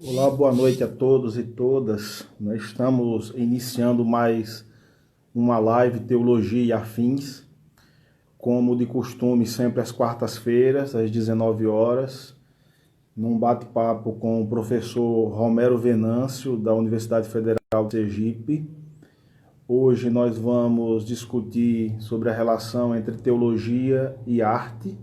Olá, boa noite a todos e todas. Nós estamos iniciando mais uma live Teologia e Afins, como de costume, sempre às quartas-feiras, às 19 horas, num bate-papo com o professor Romero Venâncio, da Universidade Federal de Sergipe. Hoje nós vamos discutir sobre a relação entre teologia e arte.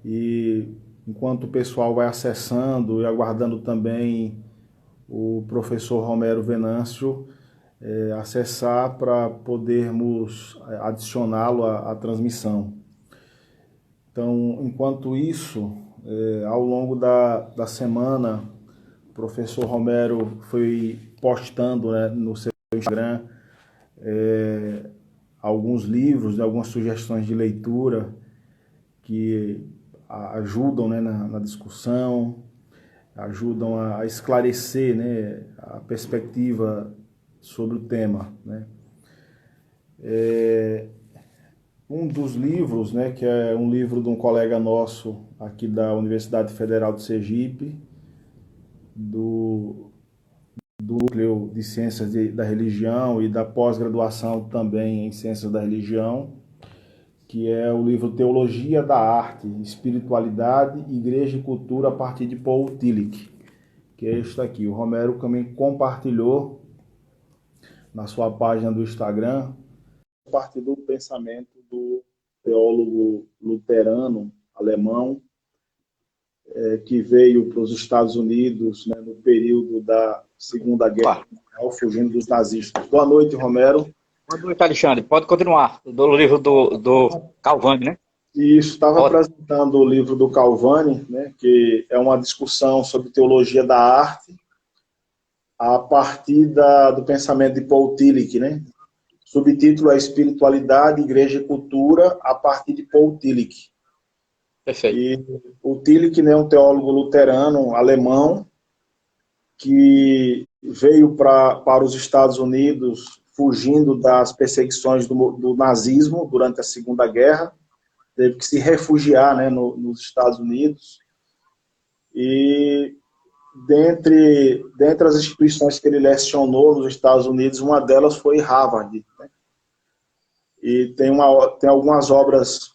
E enquanto o pessoal vai acessando e aguardando também o professor Romero Venâncio acessar para podermos adicioná-lo à transmissão. Então, enquanto isso, ao longo da semana, o professor Romero foi postando, né, no seu Instagram alguns livros, algumas sugestões de leitura que ajudam, né, na discussão, ajudam a esclarecer, né, a perspectiva sobre o tema, né. Um dos livros, né, que é um livro de um colega nosso aqui da Universidade Federal de Sergipe, do Núcleo de Ciências da Religião e da pós-graduação também em Ciências da Religião, que é o livro Teologia da Arte, Espiritualidade, Igreja e Cultura a partir de Paul Tillich, que é este aqui. O Romero também compartilhou na sua página do Instagram, a partir do pensamento do teólogo luterano alemão, que veio para os Estados Unidos, né, no período da Segunda Guerra Mundial, fugindo dos nazistas. Boa noite, Romero. Boa noite, Alexandre. Pode continuar. Do livro do Calvani, né? Isso, estava apresentando o livro do Calvani, né, que é uma discussão sobre teologia da arte a partir do pensamento de Paul Tillich, né? Subtítulo é Espiritualidade, Igreja e Cultura a partir de Paul Tillich. Perfeito. E o Tillich, né, é um teólogo luterano alemão que veio para os Estados Unidos fugindo das perseguições do nazismo durante a Segunda Guerra, teve que se refugiar, né, nos Estados Unidos, e dentre as instituições que ele lecionou nos Estados Unidos, uma delas foi Harvard, né? E tem algumas obras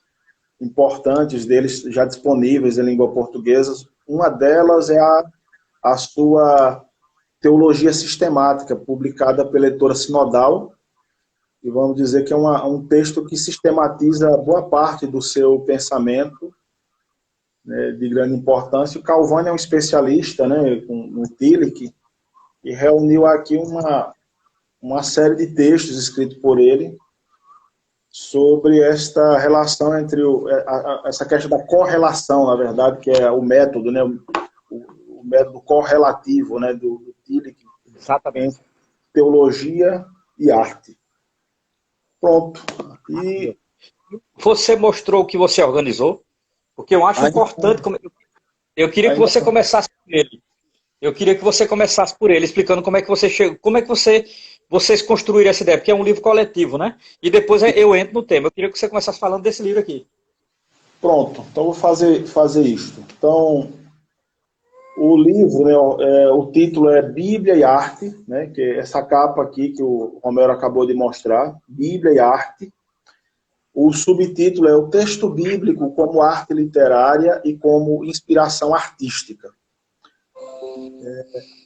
importantes deles já disponíveis em língua portuguesa. Uma delas é a sua Teologia Sistemática, publicada pela editora Sinodal, e vamos dizer que é um texto que sistematiza boa parte do seu pensamento, né, de grande importância. O Calvani é um especialista, né, no Tillich, e reuniu aqui uma série de textos escritos por ele sobre esta relação entre essa questão da correlação, na verdade, que é o método, né, o método correlativo, né, do Tillich, Exatamente. entre teologia e arte. Pronto. E você mostrou o que você organizou, porque eu acho importante. Eu queria que você começasse por ele. Eu queria que você começasse por ele, explicando como é que você chegou, como é que vocês construíram essa ideia, porque é um livro coletivo, né? E depois eu entro no tema. Eu queria que você começasse falando desse livro aqui. Pronto, então vou fazer isto. Então, o livro, né, o título é Bíblia e Arte, né, que é essa capa aqui que o Romero acabou de mostrar, Bíblia e Arte. O subtítulo é O Texto Bíblico como Arte Literária e como Inspiração Artística.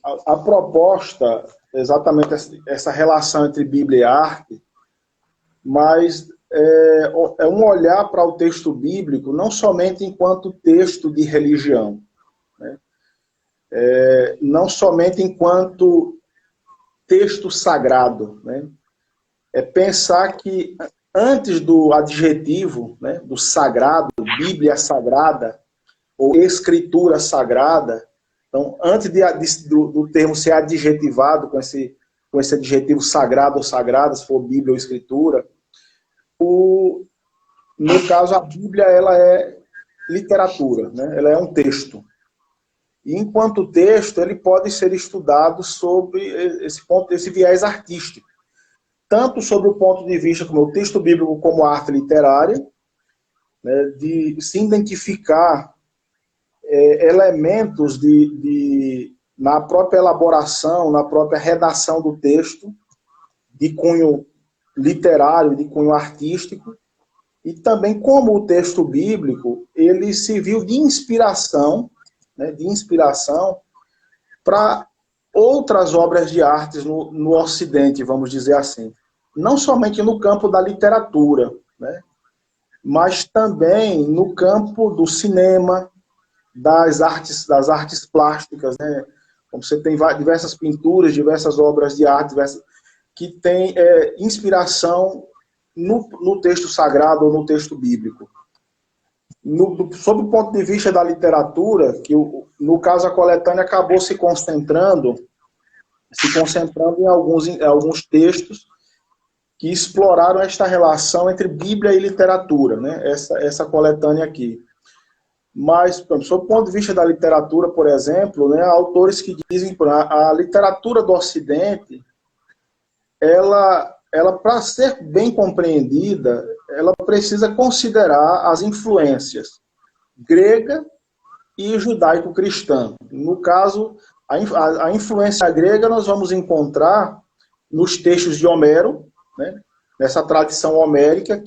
A proposta é exatamente essa relação entre Bíblia e arte, mas é um olhar para o texto bíblico não somente enquanto texto de religião, né? Não somente enquanto texto sagrado, né? É pensar que antes do adjetivo, né, do sagrado, Bíblia sagrada, ou escritura sagrada, então, antes do termo ser adjetivado com esse adjetivo sagrado ou sagrada, se for Bíblia ou Escritura, no caso, a Bíblia ela é literatura, né? Ela é um texto. E, enquanto texto, ele pode ser estudado sobre esse viés artístico. Tanto sobre o ponto de vista como o texto bíblico como arte literária, né, de se identificar elementos na própria elaboração, na própria redação do texto, de cunho literário, de cunho artístico, e também como o texto bíblico, ele serviu de inspiração, né, para outras obras de artes no Ocidente, vamos dizer assim. Não somente no campo da literatura, né, mas também no campo do cinema, das artes plásticas, né? Como você tem diversas pinturas, diversas obras de arte, que têm inspiração no texto sagrado ou no texto bíblico. Sob o ponto de vista da literatura, que no caso a coletânea acabou se concentrando em alguns textos que exploraram esta relação entre Bíblia e literatura, né? Essa coletânea aqui. Mas, sob o ponto de vista da literatura, por exemplo, né, há autores que dizem que a literatura do Ocidente, ela para ser bem compreendida, ela precisa considerar as influências grega e judaico-cristã. No caso, a influência grega nós vamos encontrar nos textos de Homero, né, nessa tradição homérica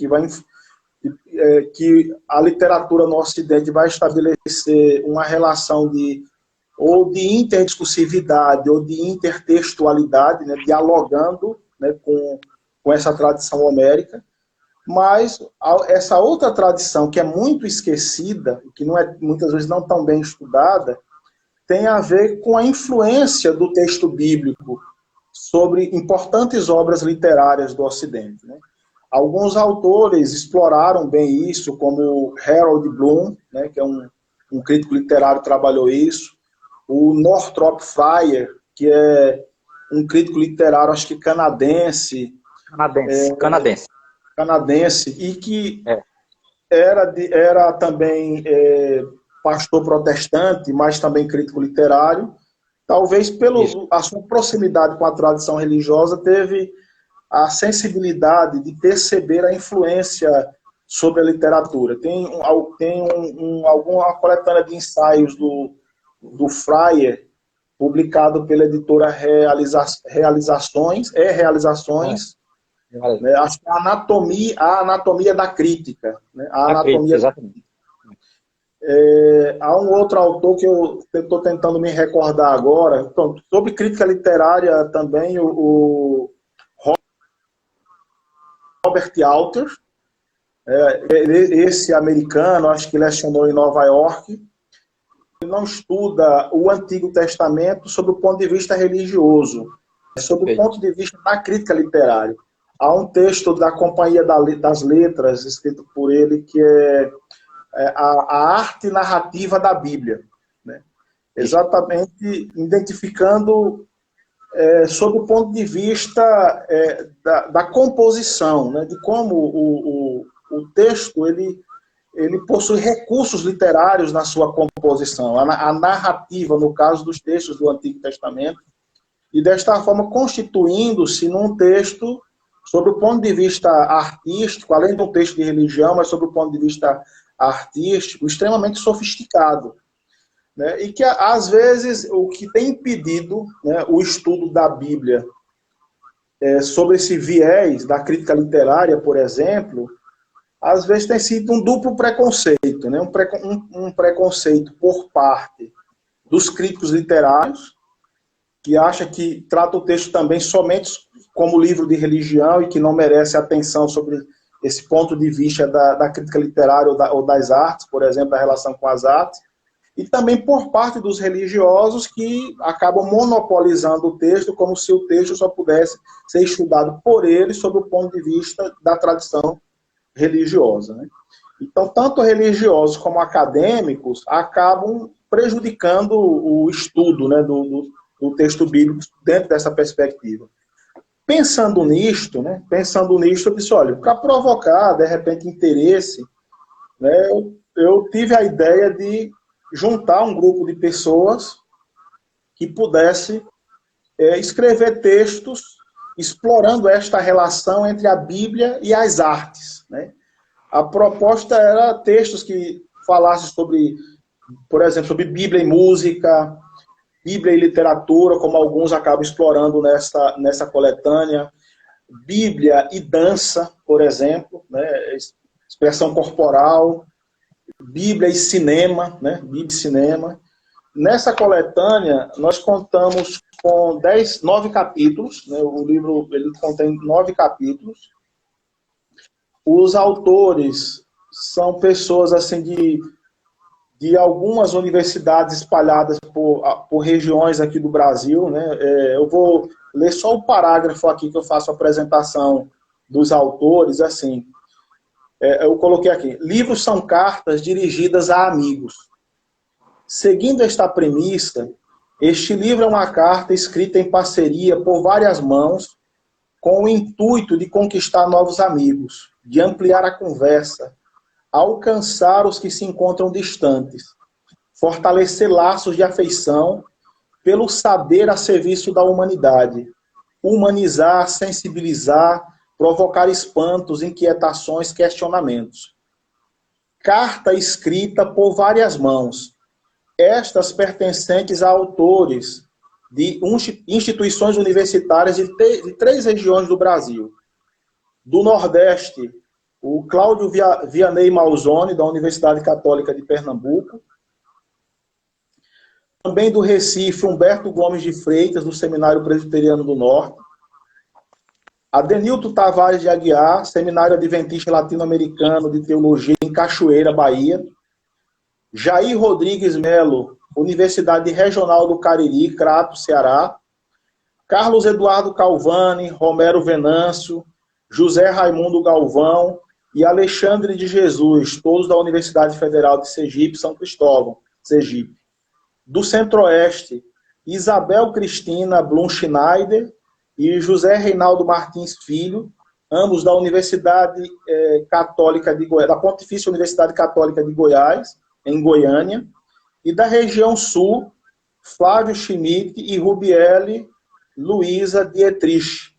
que a literatura no Ocidente vai estabelecer uma relação ou de interdiscursividade ou de intertextualidade, né, dialogando, né, com essa tradição homérica, mas essa outra tradição que é muito esquecida, que não é muitas vezes não tão bem estudada, tem a ver com a influência do texto bíblico sobre importantes obras literárias do Ocidente, né? Alguns autores exploraram bem isso, como Harold Bloom, né, que é um crítico literário que trabalhou isso, o Northrop Fryer, que é um crítico literário, acho que canadense, e que era também pastor protestante, mas também crítico literário. Talvez a sua proximidade com a tradição religiosa teve a sensibilidade de perceber a influência sobre a literatura. Tem alguma coletânea de ensaios do Fryer, publicado pela editora Realizações, né? Acho que a anatomia da crítica. Né? Exatamente. Há um outro autor que eu estou tentando me recordar agora, então, sobre crítica literária também, o Robert Alter, esse americano, acho que lecionou em Nova York. Ele não estuda o Antigo Testamento sob o ponto de vista religioso, sob o ponto de vista da crítica literária. Há um texto da Companhia das Letras, escrito por ele, que é a arte narrativa da Bíblia, né? Exatamente identificando sob o ponto de vista da composição, né? De como o texto ele possui recursos literários na sua composição, a narrativa, no caso dos textos do Antigo Testamento, e desta forma constituindo-se num texto, sob o ponto de vista artístico, além de um texto de religião, mas sob o ponto de vista artístico, extremamente sofisticado, né? E que, às vezes, o que tem impedido, né, o estudo da Bíblia sobre esse viés da crítica literária, por exemplo, às vezes tem sido um duplo preconceito, né? Um preconceito por parte dos críticos literários, que acha que trata o texto também somente como livro de religião e que não merece atenção sobre esse ponto de vista da crítica literária ou das artes, por exemplo, da relação com as artes, e também por parte dos religiosos que acabam monopolizando o texto como se o texto só pudesse ser estudado por eles sob o ponto de vista da tradição religiosa, né? Então, tanto religiosos como acadêmicos acabam prejudicando o estudo, né, do texto bíblico dentro dessa perspectiva. Pensando nisto, eu disse, olha, para provocar, de repente, interesse, né, eu tive a ideia de juntar um grupo de pessoas que pudesse escrever textos explorando esta relação entre a Bíblia e as artes, né? A proposta era textos que falassem sobre, por exemplo, sobre Bíblia e música, Bíblia e literatura, como alguns acabam explorando nessa coletânea, Bíblia e dança, por exemplo, né? Expressão corporal, Bíblia e cinema, né? Bíblia e cinema. Nessa coletânea, nós contamos com 9 capítulos, né? O livro ele contém 9 capítulos. Os autores são pessoas assim de algumas universidades espalhadas por regiões aqui do Brasil, né? Eu vou ler só o parágrafo aqui que eu faço a apresentação dos autores, assim. Eu coloquei aqui: livros são cartas dirigidas a amigos. Seguindo esta premissa, este livro é uma carta escrita em parceria por várias mãos, com o intuito de conquistar novos amigos, de ampliar a conversa, alcançar os que se encontram distantes, fortalecer laços de afeição pelo saber a serviço da humanidade, humanizar, sensibilizar, provocar espantos, inquietações, questionamentos. Carta escrita por várias mãos, estas pertencentes a autores de instituições universitárias de 3 regiões do Brasil. Do Nordeste, o Cláudio Vianney Malzone, da Universidade Católica de Pernambuco. Também do Recife, Humberto Gomes de Freitas, do Seminário Presbiteriano do Norte. Adenilton Tavares de Aguiar, Seminário Adventista Latino-Americano de Teologia, em Cachoeira, Bahia. Jair Rodrigues Melo, Universidade Regional do Cariri, Crato, Ceará. Carlos Eduardo Calvani, Romero Venâncio, José Raimundo Galvão e Alexandre de Jesus, todos da Universidade Federal de Sergipe, São Cristóvão, Sergipe. Do Centro-Oeste, Isabel Cristina Blum Schneider e José Reinaldo Martins Filho, ambos da Universidade Católica de Goiás, da Pontifícia Universidade Católica de Goiás, em Goiânia, e da região sul, Flávio Schmidt e Rubiele Luiza Dietrich,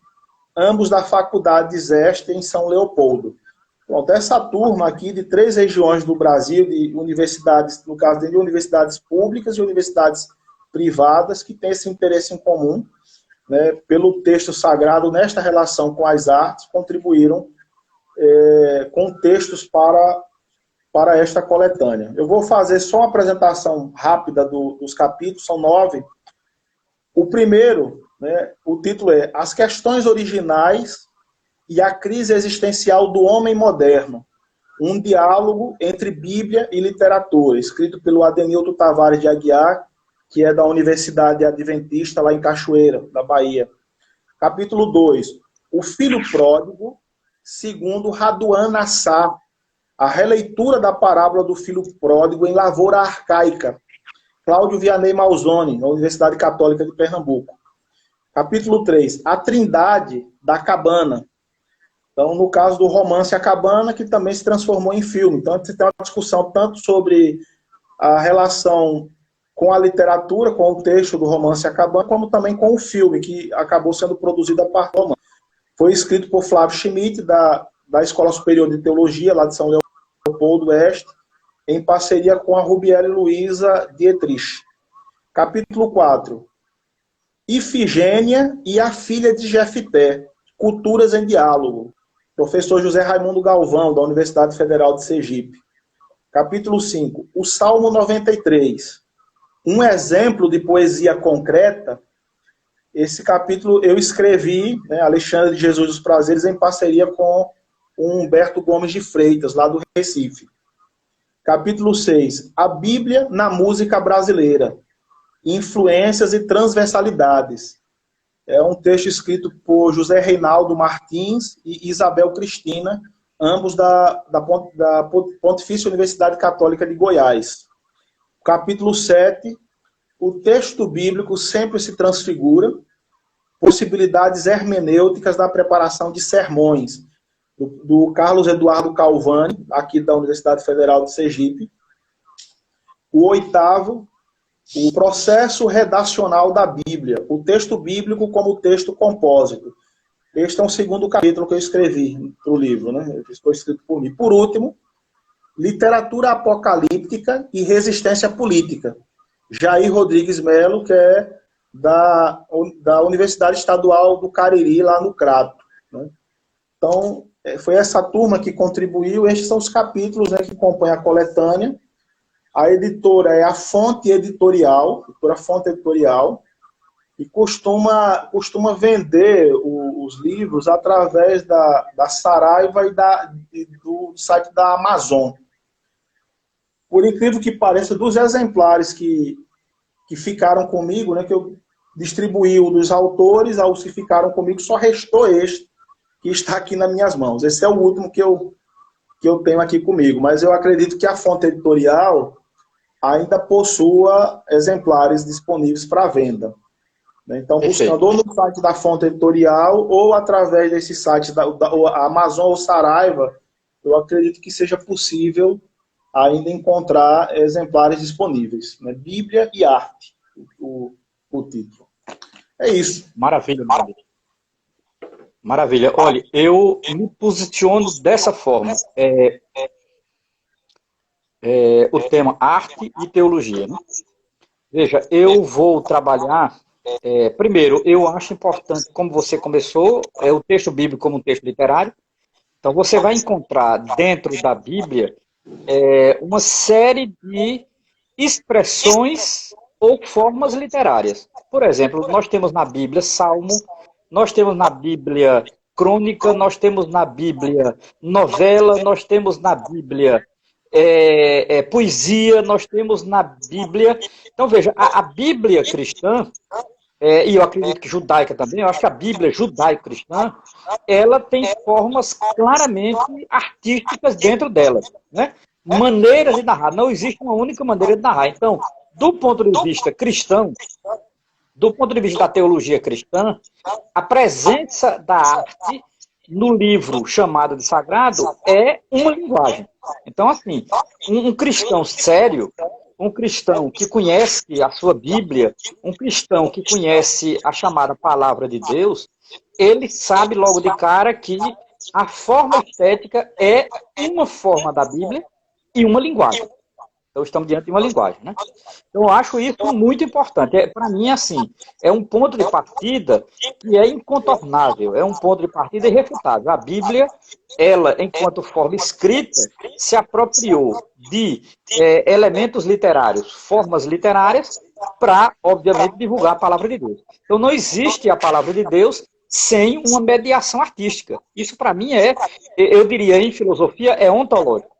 ambos da Faculdade de Zeste, em São Leopoldo. Pronto, essa turma aqui de 3 regiões do Brasil, de universidades, no caso de universidades públicas e universidades privadas, que têm esse interesse em comum, né, pelo texto sagrado, nesta relação com as artes, contribuíram com textos para esta coletânea. Eu vou fazer só uma apresentação rápida dos capítulos, são 9. O primeiro, né, o título é As Questões Originais e a Crise Existencial do Homem Moderno, um diálogo entre Bíblia e literatura, escrito pelo Adenilton Tavares de Aguiar, que é da Universidade Adventista, lá em Cachoeira, da Bahia. Capítulo 2, O Filho Pródigo, segundo Raduan Nassar, a releitura da parábola do filho pródigo em Lavoura Arcaica, Cláudio Vianney Malzone, da Universidade Católica de Pernambuco. Capítulo 3, A Trindade da Cabana. Então, no caso do romance A Cabana, que também se transformou em filme. Então, você tem uma discussão tanto sobre a relação com a literatura, com o texto do romance A Cabana, como também com o filme, que acabou sendo produzido a partir do romance. Foi escrito por Flávio Schmidt, da Escola Superior de Teologia, lá de São Leopoldo Oeste, em parceria com a Rubiele Luiza Dietrich. Capítulo 4. Ifigênia e a filha de Jefité, Culturas em Diálogo. Professor José Raimundo Galvão, da Universidade Federal de Sergipe. Capítulo 5. O Salmo 93. Um exemplo de poesia concreta. Esse capítulo eu escrevi, né, Alexandre de Jesus dos Prazeres, em parceria com o Humberto Gomes de Freitas, lá do Recife. Capítulo 6. A Bíblia na música brasileira. Influências e transversalidades. É um texto escrito por José Reinaldo Martins e Isabel Cristina, ambos da Pontifícia Universidade Católica de Goiás. Capítulo 7. O texto bíblico sempre se transfigura. Possibilidades hermenêuticas da preparação de sermões, do Carlos Eduardo Calvani, aqui da Universidade Federal de Sergipe. O 8º, o processo redacional da Bíblia, o texto bíblico como texto compósito. Este é um segundo capítulo que eu escrevi para o livro, né? Foi escrito por mim. Por último, literatura apocalíptica e resistência política, Jair Rodrigues Melo, que é da Universidade Estadual do Cariri, lá no Crato. Né? Então, foi essa turma que contribuiu. Estes são os capítulos, né, que compõem a coletânea. A editora é a Fonte Editorial, e costuma vender os livros através da Saraiva e do site da Amazon. Por incrível que pareça, dos exemplares que ficaram comigo, né, que eu distribuí o dos autores, aos que ficaram comigo, só restou este, que está aqui nas minhas mãos. Esse é o último que eu tenho aqui comigo, mas eu acredito que a Fonte Editorial ainda possua exemplares disponíveis para venda. Então, buscando ou no site da Fonte Editorial ou através desse site da Amazon ou Saraiva, eu acredito que seja possível ainda encontrar exemplares disponíveis. Né? Bíblia e Arte, o título. É isso. Maravilha, maravilha. Maravilha. Olha, eu me posiciono dessa forma. O tema arte e teologia. Né? Veja, eu vou trabalhar... primeiro, eu acho importante, como você começou, o texto bíblico como um texto literário. Então, você vai encontrar dentro da Bíblia uma série de expressões ou formas literárias. Por exemplo, nós temos na Bíblia Salmo, nós temos na Bíblia crônica, nós temos na Bíblia novela, nós temos na Bíblia poesia, nós temos na Bíblia... Então, veja, a Bíblia cristã, e eu acredito que judaica também, eu acho que a Bíblia judaico-cristã, ela tem formas claramente artísticas dentro dela, né? Maneiras de narrar, não existe uma única maneira de narrar. Então, do ponto de vista cristão, do ponto de vista da teologia cristã, a presença da arte no livro chamado de sagrado é uma linguagem. Então, assim, um cristão sério, um cristão que conhece a sua Bíblia, um cristão que conhece a chamada Palavra de Deus, ele sabe logo de cara que a forma estética é uma forma da Bíblia e uma linguagem. Então, estamos diante de uma linguagem, né? Então, eu acho isso muito importante. Para mim, assim, é um ponto de partida que é incontornável, é um ponto de partida irrefutável. A Bíblia, ela, enquanto forma escrita, se apropriou de elementos literários, formas literárias, para, obviamente, divulgar a palavra de Deus. Então, não existe a palavra de Deus sem uma mediação artística. Isso, para mim, eu diria, em filosofia, é ontológico.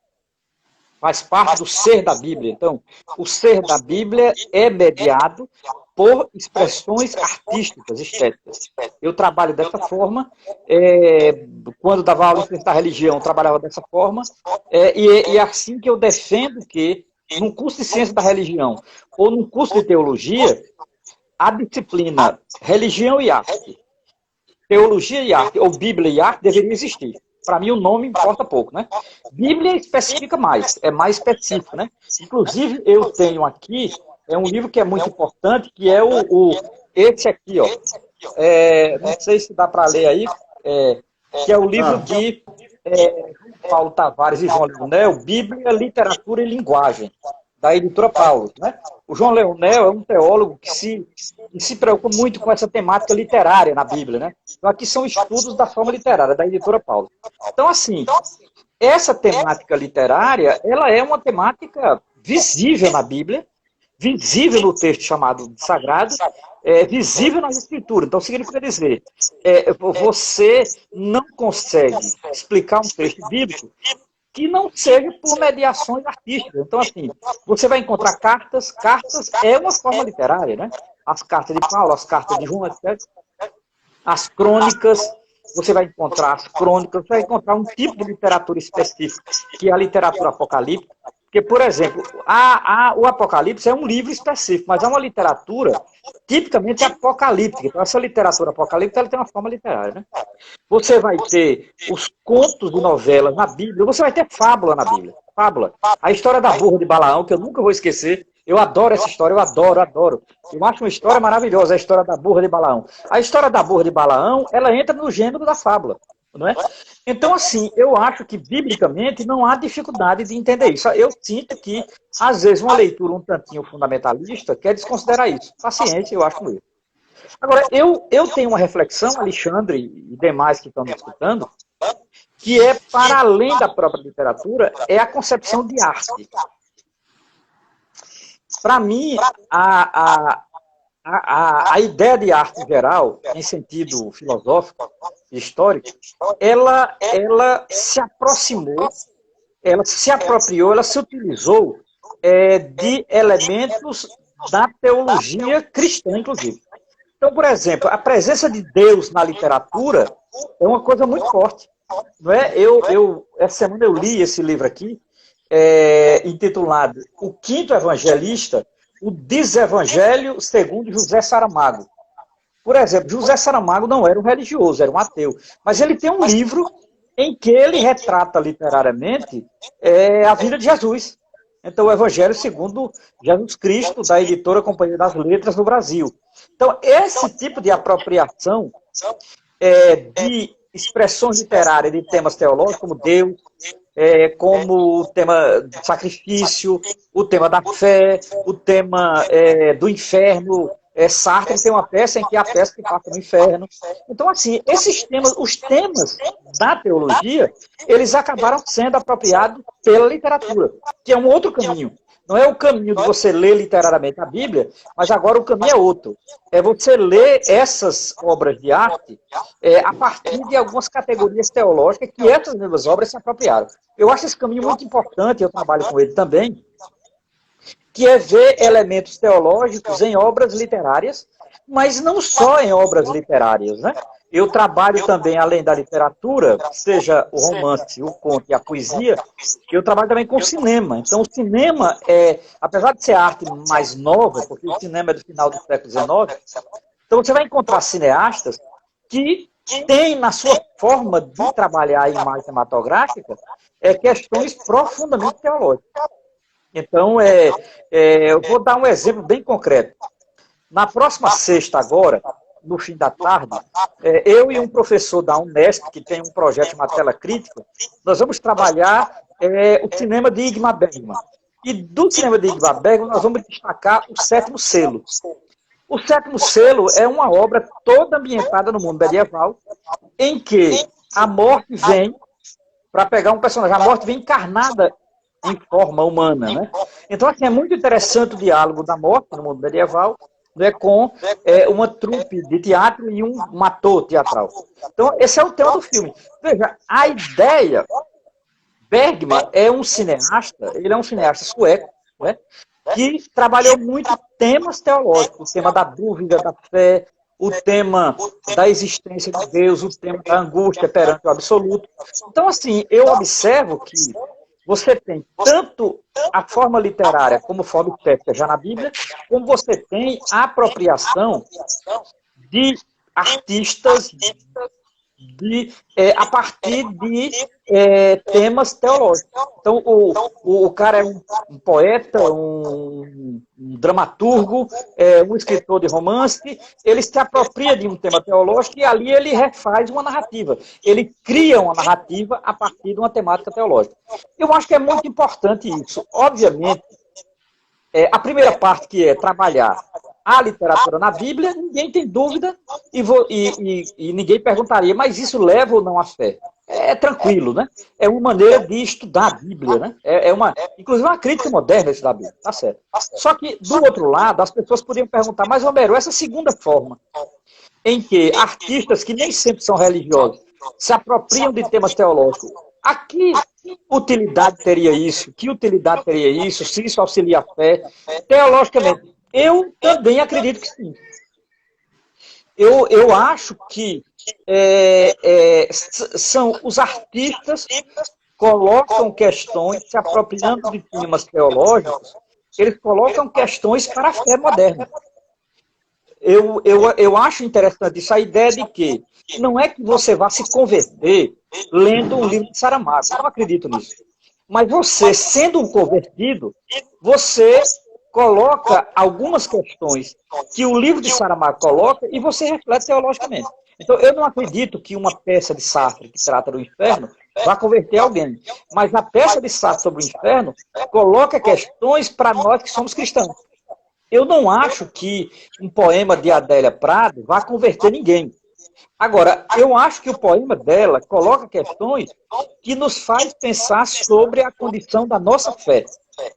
Faz parte do ser da Bíblia. Então, o ser da Bíblia é mediado por expressões artísticas, estéticas. Eu trabalho dessa forma. Quando dava aula em religião, eu trabalhava dessa forma. E é assim que eu defendo que, num curso de ciência da religião ou num curso de teologia, a disciplina religião e arte, teologia e arte, ou Bíblia e arte, deveria existir. Para mim, o nome importa pouco, né? Bíblia especifica mais, é mais específico, né? Inclusive, eu tenho aqui, um livro que é muito importante, que é esse aqui, ó. Não sei se dá para ler aí, que é o livro de Paulo Tavares e João Leonel, Bíblia, Literatura e Linguagem, da editora Paulo, né? O João Leonel é um teólogo que se preocupa muito com essa temática literária na Bíblia, né? Então, aqui são estudos da forma literária, da editora Paulo. Então, assim, essa temática literária, ela é uma temática visível na Bíblia, visível no texto chamado de sagrado, visível nas escrituras. Então, significa dizer, você não consegue explicar um texto bíblico que não seja por mediações artísticas. Então, assim, você vai encontrar cartas é uma forma literária, né? As cartas de Paulo, as cartas de João, etc. As crônicas, você vai encontrar as crônicas, você vai encontrar um tipo de literatura específica, que é a literatura apocalíptica. Porque, por exemplo, o Apocalipse é um livro específico, mas é uma literatura tipicamente apocalíptica. Então, essa literatura apocalíptica ela tem uma forma literária, né? Você vai ter os contos e novelas na Bíblia, você vai ter fábula na Bíblia. Fábula. A história da burra de Balaão, que eu nunca vou esquecer. Eu adoro essa história, eu adoro. Eu acho uma história maravilhosa, a história da burra de Balaão. A história da burra de Balaão, ela entra no gênero da fábula. não é? Então, assim, eu acho que, biblicamente, não há dificuldade de entender isso. Eu sinto que, às vezes, uma leitura um tantinho fundamentalista quer desconsiderar isso. Paciência, eu acho com ele. Agora, eu tenho uma reflexão, Alexandre e demais que estão me escutando, que é, para além da própria literatura, é a concepção de arte. Para mim, a ideia de arte em geral, em sentido filosófico e histórico, ela se aproximou, ela se apropriou, ela se utilizou de elementos da teologia cristã, inclusive. Então, por exemplo, a presença de Deus na literatura é uma coisa muito forte. Não é? Essa semana eu li esse livro aqui, intitulado O Quinto Evangelista, o Desevangelho segundo José Saramago. Por exemplo, José Saramago não era um religioso, era um ateu. Mas ele tem um livro em que ele retrata literariamente a vida de Jesus. Então, o Evangelho segundo Jesus Cristo, da editora Companhia das Letras no Brasil. Então, esse tipo de apropriação de expressões literárias de temas teológicos, como Deus, como o tema do sacrifício, o tema da fé, o tema do inferno. Sartre tem uma peça em que é a peça que passa no inferno. Então, assim, esses temas, os temas da teologia, eles acabaram sendo apropriados pela literatura, que é um outro caminho. Não é o caminho de você ler literariamente a Bíblia, mas agora o caminho é outro. É você ler essas obras de arte a partir de algumas categorias teológicas que essas mesmas obras se apropriaram. Eu acho esse caminho muito importante, eu trabalho com ele também, que é ver elementos teológicos em obras literárias, mas não só em obras literárias, né? Eu trabalho também, além da literatura, seja o romance, o conto e a poesia, eu trabalho também com cinema. Então, o cinema, apesar de ser arte mais nova, porque o cinema é do final do século XIX, então você vai encontrar cineastas que têm, na sua forma de trabalhar a imagem cinematográfica, questões profundamente teológicas. Então, eu vou dar um exemplo bem concreto. Na próxima sexta agora, no fim da tarde, eu e um professor da Unesp, que tem um projeto chamado Tela Crítica, nós vamos trabalhar o cinema de Ingmar Bergman. E do cinema de Ingmar Bergman, nós vamos destacar o Sétimo Selo. O Sétimo Selo é uma obra toda ambientada no mundo medieval, em que a morte vem, para pegar um personagem, a morte vem encarnada em forma humana, né? Então, assim, é muito interessante o diálogo da morte no mundo medieval, né, com uma trupe de teatro e um ator teatral. Então, esse é o tema do filme. Veja, a ideia... Bergman é um cineasta, ele é um cineasta sueco, né, que trabalhou muito temas teológicos, o tema da dúvida, da fé, o tema da existência de Deus, o tema da angústia perante o absoluto. Então, assim, eu observo que você tem tanto a forma literária como forma estética já na Bíblia, como você tem a apropriação de artistas a partir de temas teológicos. Então, o cara é um poeta, um dramaturgo, um escritor de romance, ele se apropria de um tema teológico e ali ele refaz uma narrativa. Ele cria uma narrativa a partir de uma temática teológica. Eu acho que é muito importante isso. Obviamente, a primeira parte, que é trabalhar a literatura na Bíblia, ninguém tem dúvida e ninguém perguntaria, mas isso leva ou não à fé? É tranquilo, né? É uma maneira de estudar a Bíblia, né? Inclusive uma crítica moderna de estudar a Bíblia, tá certo. Só que, do outro lado, as pessoas poderiam perguntar, mas, Homero, essa segunda forma, em que artistas que nem sempre são religiosos se apropriam de temas teológicos, a que utilidade teria isso? Que utilidade teria isso? Se isso auxilia a fé? Teologicamente, eu também acredito que sim. Eu acho que são os artistas colocam questões, se apropriando de temas teológicos, eles colocam questões para a fé moderna. Eu acho interessante isso, a ideia de que não é que você vá se converter lendo um livro de Saramago, eu não acredito nisso. Mas você, sendo um convertido, você coloca algumas questões que o livro de Saramago coloca e você reflete teologicamente. Então, eu não acredito que uma peça de Sartre que trata do inferno vá converter alguém. Mas a peça de Sartre sobre o inferno coloca questões para nós que somos cristãos. Eu não acho que um poema de Adélia Prado vá converter ninguém. Agora, eu acho que o poema dela coloca questões que nos faz pensar sobre a condição da nossa fé.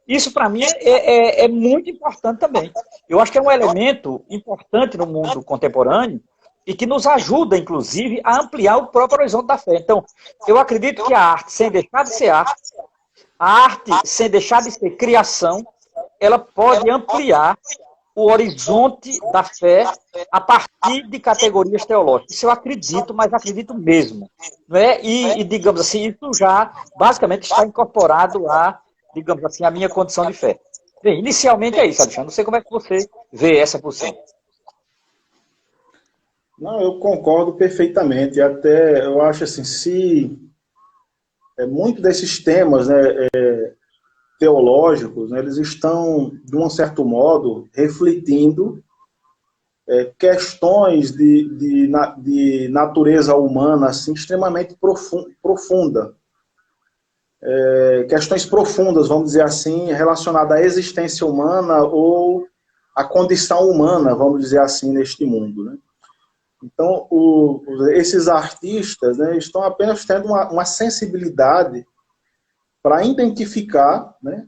Isso, para mim, é muito importante também. Eu acho que é um elemento importante no mundo contemporâneo e que nos ajuda, inclusive, a ampliar o próprio horizonte da fé. Então, eu acredito que a arte, sem deixar de ser arte, a arte, sem deixar de ser criação, ela pode ampliar o horizonte da fé a partir de categorias teológicas. Isso eu acredito, mas acredito mesmo. Não é? E, digamos assim, isso já basicamente está incorporado a, digamos assim, a minha condição de fé. Bem, inicialmente é isso, Alexandre. Não sei como é que você vê essa posição. Não, eu concordo perfeitamente. Até eu acho assim, se muito desses temas, né, teológicos, né, eles estão, de um certo modo, refletindo questões de natureza humana assim, extremamente profunda. Questões profundas, vamos dizer assim, relacionadas à existência humana ou à condição humana, vamos dizer assim, neste mundo. Né? Então, esses artistas, né, estão apenas tendo uma sensibilidade para identificar, né,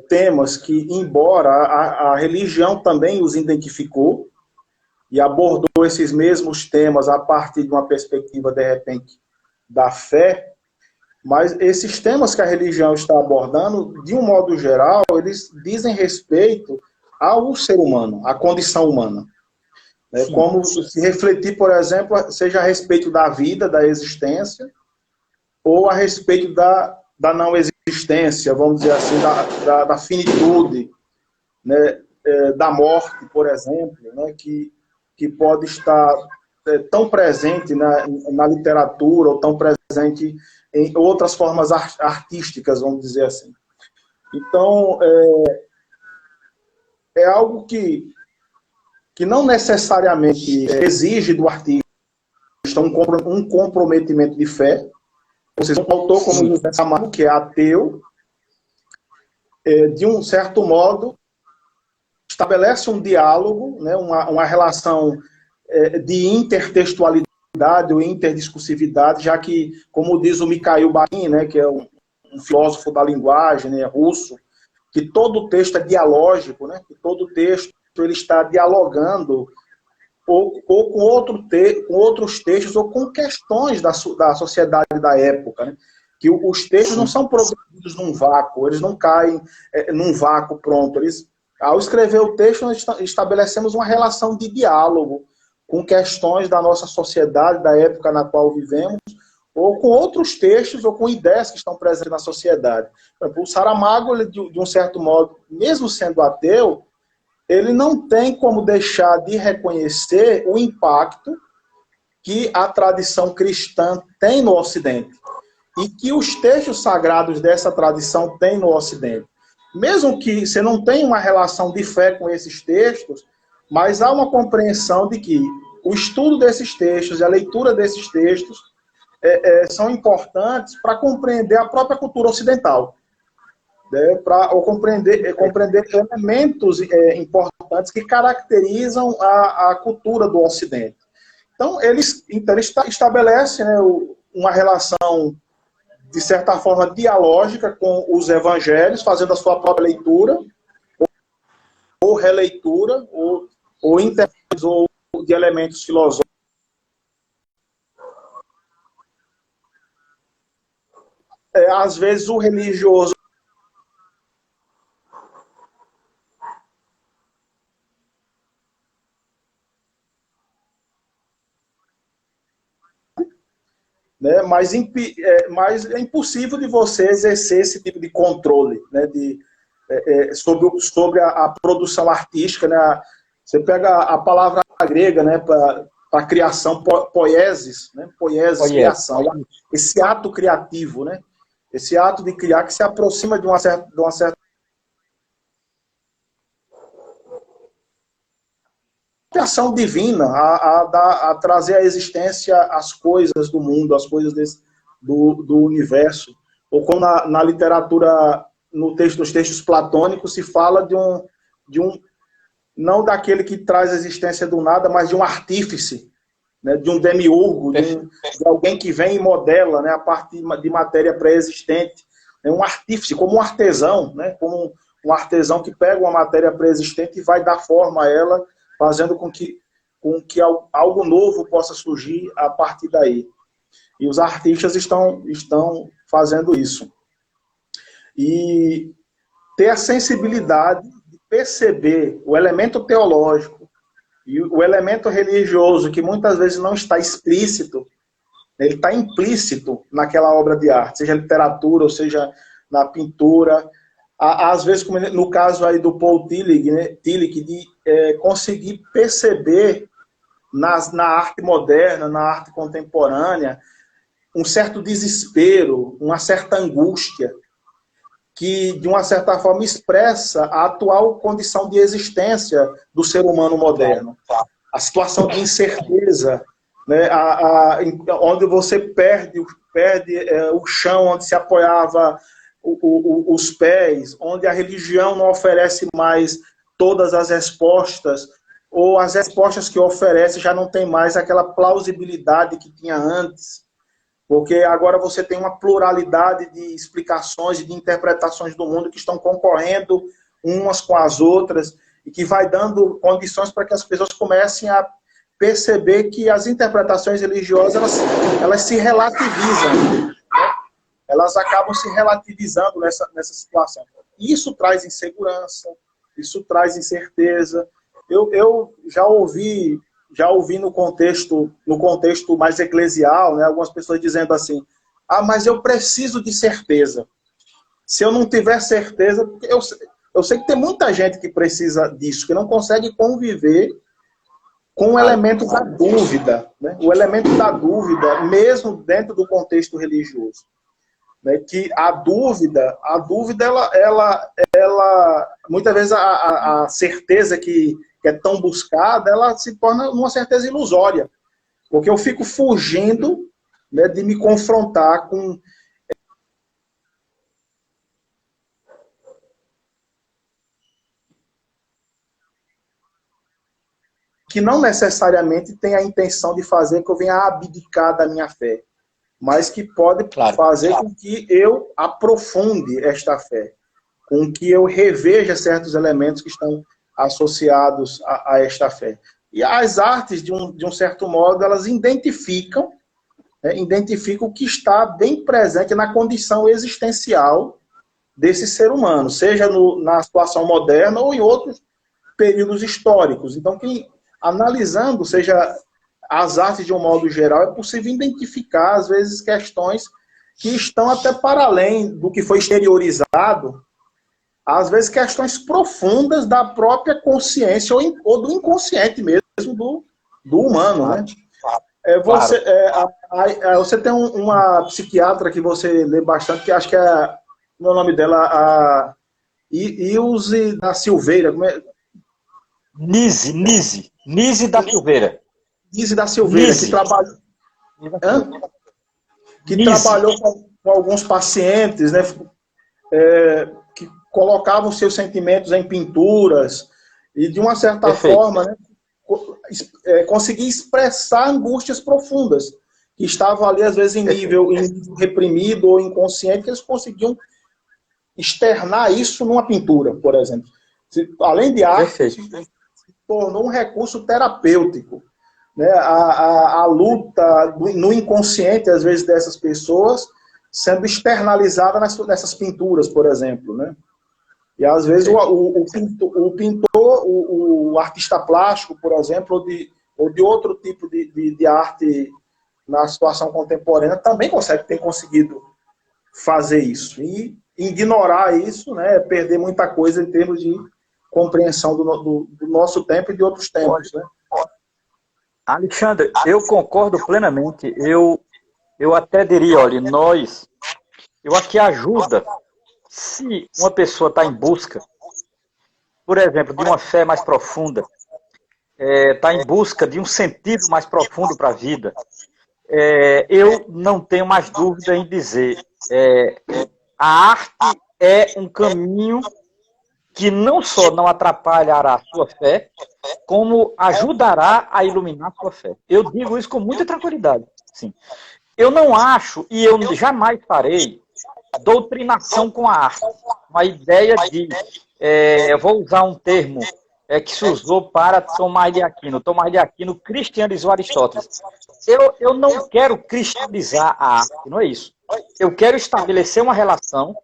temas que, embora a religião também os identificou e abordou esses mesmos temas a partir de uma perspectiva, de repente, da fé, mas esses temas que a religião está abordando, de um modo geral, eles dizem respeito ao ser humano, à condição humana. Como se refletir, por exemplo, seja a respeito da vida, da existência, ou a respeito da não existência, vamos dizer assim, da finitude, né, da morte, por exemplo, né, que pode estar tão presente na literatura, ou tão presente em outras formas artísticas, vamos dizer assim. Então, é algo que não necessariamente exige do artista um comprometimento de fé. Ou seja, um autor como José Saramago, que é ateu, de um certo modo, estabelece um diálogo, né, uma relação de intertextualidade ou interdiscursividade, já que, como diz o Mikhail Bakhtin, né, que é um filósofo da linguagem, né, russo, que todo texto é dialógico, né, que todo texto ele está dialogando ou com outros textos ou com questões da sociedade da época, né? Que os textos não são produzidos num vácuo, eles não caem num vácuo pronto. Ao escrever o texto, nós estabelecemos uma relação de diálogo com questões da nossa sociedade, da época na qual vivemos, ou com outros textos ou com ideias que estão presentes na sociedade. Por exemplo, o Saramago, ele, de um certo modo, mesmo sendo ateu, ele não tem como deixar de reconhecer o impacto que a tradição cristã tem no Ocidente e que os textos sagrados dessa tradição têm no Ocidente. Mesmo que você não tenha uma relação de fé com esses textos, mas há uma compreensão de que o estudo desses textos e a leitura desses textos são importantes para compreender a própria cultura ocidental. Para compreender elementos importantes que caracterizam a cultura do Ocidente. Então, ele estabelece, né, uma relação, de certa forma, dialógica com os evangelhos, fazendo a sua própria leitura, ou releitura, ou interpretação de elementos filosóficos. Às vezes, o religioso né, mas é impossível de você exercer esse tipo de controle, né, sobre a produção artística. Né, você pega a palavra grega, né, para criação, poiesis, né, poiesis, criação, esse ato criativo, né, esse ato de criar que se aproxima de uma certa ação divina, a trazer à existência as coisas do mundo, as coisas do universo. Ou como na literatura, nos textos platônicos, se fala de um não daquele que traz a existência do nada, mas de um artífice, né, de um demiurgo, de alguém que vem e modela, né, a partir de matéria pré-existente. É um artífice, como um artesão, né, como um artesão que pega uma matéria pré-existente e vai dar forma a ela, fazendo com que algo novo possa surgir a partir daí. E os artistas estão fazendo isso. E ter a sensibilidade de perceber o elemento teológico e o elemento religioso, que muitas vezes não está explícito, ele está implícito naquela obra de arte, seja literatura, ou seja na pintura. Às vezes, como no caso aí do Paul Tillich, né, de conseguir perceber na arte moderna, na arte contemporânea, um certo desespero, uma certa angústia, que, de uma certa forma, expressa a atual condição de existência do ser humano moderno. A situação de incerteza, né, onde você perde o chão onde se apoiava os pés, onde a religião não oferece mais todas as respostas, ou as respostas que oferece já não tem mais aquela plausibilidade que tinha antes. Porque agora você tem uma pluralidade de explicações e de interpretações do mundo que estão concorrendo umas com as outras e que vai dando condições para que as pessoas comecem a perceber que as interpretações religiosas elas se relativizam. Elas acabam se relativizando nessa situação. Isso traz insegurança, isso traz incerteza. Eu já ouvi no contexto mais eclesial, né, algumas pessoas dizendo assim, mas eu preciso de certeza. Se eu não tiver certeza, eu sei que tem muita gente que precisa disso, que não consegue conviver com o elemento da dúvida, né, o elemento da dúvida, mesmo dentro do contexto religioso. Né, que a dúvida ela muitas vezes a certeza que é tão buscada, ela se torna uma certeza ilusória, porque eu fico fugindo, né, de me confrontar com que não necessariamente tem a intenção de fazer que eu venha abdicar da minha fé, mas que pode fazer com que eu aprofunde esta fé, com que eu reveja certos elementos que estão associados a esta fé. E as artes, de um certo modo, elas identificam o que está bem presente na condição existencial desse ser humano, seja na situação moderna ou em outros períodos históricos. Então, analisando, seja as artes de um modo geral, é possível identificar, às vezes, questões que estão até para além do que foi exteriorizado, às vezes questões profundas da própria consciência ou do inconsciente mesmo do humano, né? Você tem uma psiquiatra que você lê bastante, que acho que é o nome dela, a Ilse da Silveira. Nise da Silveira. Nise da Silveira, que trabalhou com alguns pacientes, né? Que colocavam seus sentimentos em pinturas e, de uma certa forma, né, conseguia expressar angústias profundas que estavam ali, às vezes, em nível reprimido ou inconsciente, que eles conseguiam externar isso numa pintura, por exemplo. Além de arte, se tornou um recurso terapêutico. Né? A luta no inconsciente, às vezes, dessas pessoas sendo externalizada nessas pinturas, por exemplo, né? E, às vezes, o pintor, o artista plástico, por exemplo, ou de outro tipo de arte na situação contemporânea, também tem conseguido fazer isso. E ignorar isso, né, é perder muita coisa em termos de compreensão do nosso tempo e de outros tempos, né? Alexandre, eu concordo plenamente. Eu até diria, olha, eu acho que ajuda se uma pessoa está em busca, por exemplo, de uma fé mais profunda, está em busca de um sentido mais profundo para a vida, eu não tenho mais dúvida em dizer, a arte é um caminho que não só não atrapalhará a sua fé, como ajudará a iluminar a sua fé. Eu digo isso com muita tranquilidade. Sim. Eu não acho, e eu jamais farei, doutrinação com a arte. Uma ideia de, eu vou usar um termo que se usou para Tomás de Aquino. Tomás de Aquino cristianizou Aristóteles. Eu não quero cristianizar a arte, não é isso. Eu quero estabelecer uma relação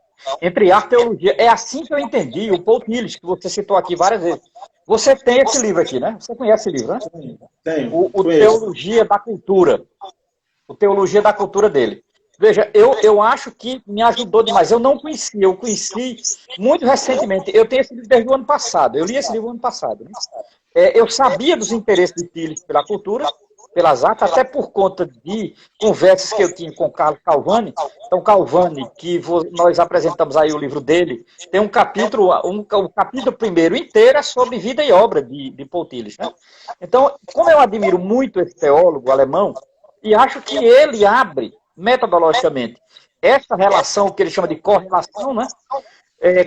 entre arte e teologia. É assim que eu entendi o Paul Tillich, que você citou aqui várias vezes. Você tem esse livro aqui, né? Você conhece esse livro, né? Tenho. O Teologia da Cultura. O Teologia da Cultura dele. Veja, eu acho que me ajudou demais. Eu não conhecia, eu conheci muito recentemente. Eu tenho esse livro desde o ano passado. Eu li esse livro no ano passado. Né? Eu sabia dos interesses de Tillich pela cultura, pelas artes, até por conta de conversas que eu tinha com Carlos Calvani. Então, Calvani, que nós apresentamos aí o livro dele, tem um capítulo, o capítulo primeiro inteiro é sobre vida e obra de Paul Tillich. Né? Então, como eu admiro muito esse teólogo alemão, e acho que ele abre, metodologicamente, essa relação que ele chama de correlação, né,